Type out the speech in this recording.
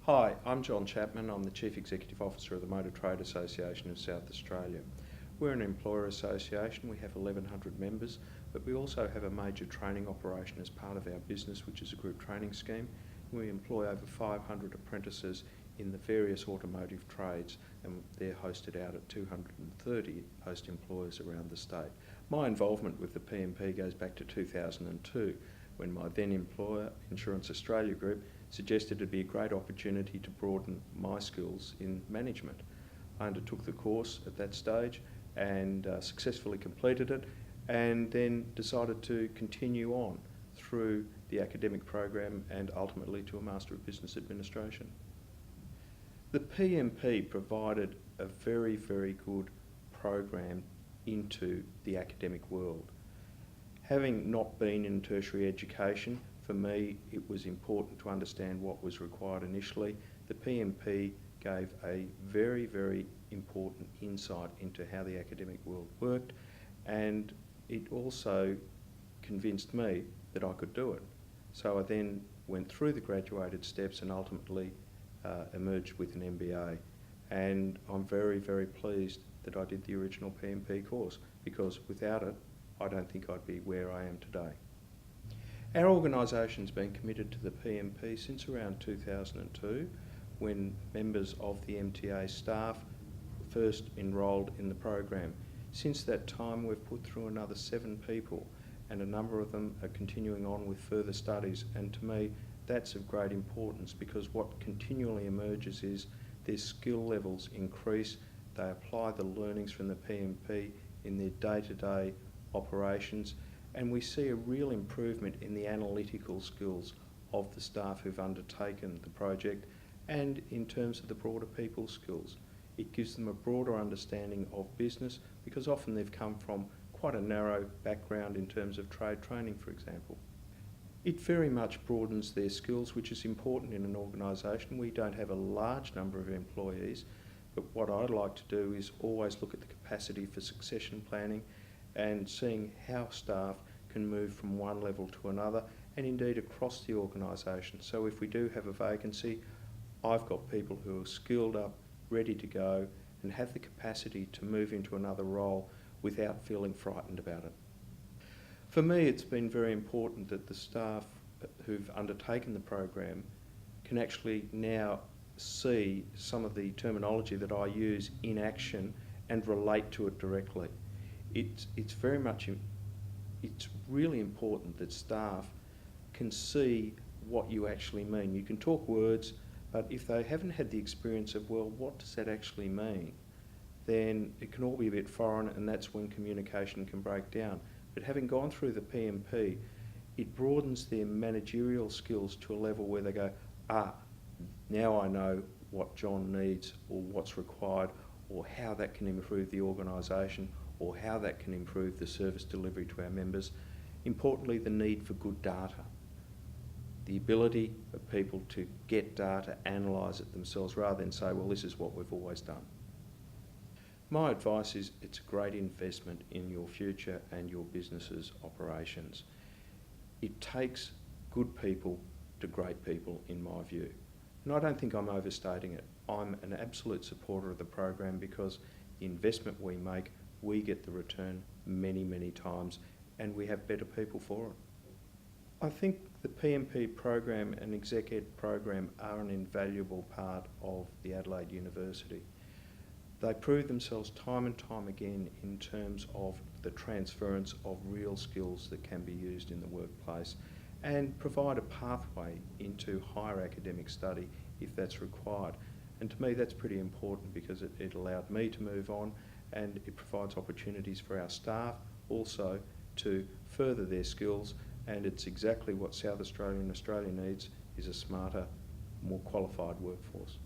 Hi, I'm John Chapman. I'm the Chief Executive Officer of the Motor Trade Association of South Australia. We're an employer association. We have 1,100 members, but we also have a major training operation as part of our business, which is a group training scheme. We employ over 500 apprentices in the various automotive trades, and they're hosted out at 230 host employers around the state. My involvement with the PMP goes back to 2002, when my then employer, Insurance Australia Group, suggested it'd be a great opportunity to broaden my skills in management. I undertook the course at that stage and successfully completed it, and then decided to continue on through the academic program and ultimately to a Master of Business Administration. The PMP provided a very, very good program into the academic world. Having not been in tertiary education, for me it was important to understand what was required initially. The PMP gave a very, very important insight into how the academic world worked, and it also convinced me that I could do it. So I then went through the graduated steps and ultimately emerged with an MBA. And I'm very, very pleased that I did the original PMP course, because without it, I don't think I'd be where I am today. Our organisation's been committed to the PMP since around 2002, when members of the MTA staff first enrolled in the program. Since that time, we've put through another 7 people, and a number of them are continuing on with further studies. And to me, that's of great importance, because what continually emerges is their skill levels increase, they apply the learnings from the PMP in their day-to-day operations, and we see a real improvement in the analytical skills of the staff who've undertaken the project, and in terms of the broader people skills. It gives them a broader understanding of business, because often they've come from quite a narrow background in terms of trade training, for example. It very much broadens their skills, which is important in an organisation. We don't have a large number of employees, but what I'd like to do is always look at the capacity for succession planning and seeing how staff can move from one level to another, and indeed across the organisation. So if we do have a vacancy, I've got people who are skilled up, ready to go, and have the capacity to move into another role without feeling frightened about it. For me, it's been very important that the staff who've undertaken the program can actually now see some of the terminology that I use in action and relate to it directly. It's really important that staff can see what you actually mean. You can talk words, but if they haven't had the experience of, well, what does that actually mean, then it can all be a bit foreign, and that's when communication can break down. But having gone through the PMP, it broadens their managerial skills to a level where they go, now I know what John needs, or what's required, or how that can improve the organisation, or how that can improve the service delivery to our members. Importantly, the need for good data. The ability of people to get data, analyse it themselves, rather than say, well, this is what we've always done. My advice is it's a great investment in your future and your business's operations. It takes good people to great people, in my view. And I don't think I'm overstating it. I'm an absolute supporter of the program, because the investment we make, we get the return many, many times, and we have better people for it. I think the PMP program and Exec Ed program are an invaluable part of the Adelaide University. They prove themselves time and time again in terms of the transference of real skills that can be used in the workplace, and provide a pathway into higher academic study if that's required. And to me, that's pretty important, because it allowed me to move on, and it provides opportunities for our staff also to further their skills, and it's exactly what South Australia and Australia needs, is a smarter, more qualified workforce.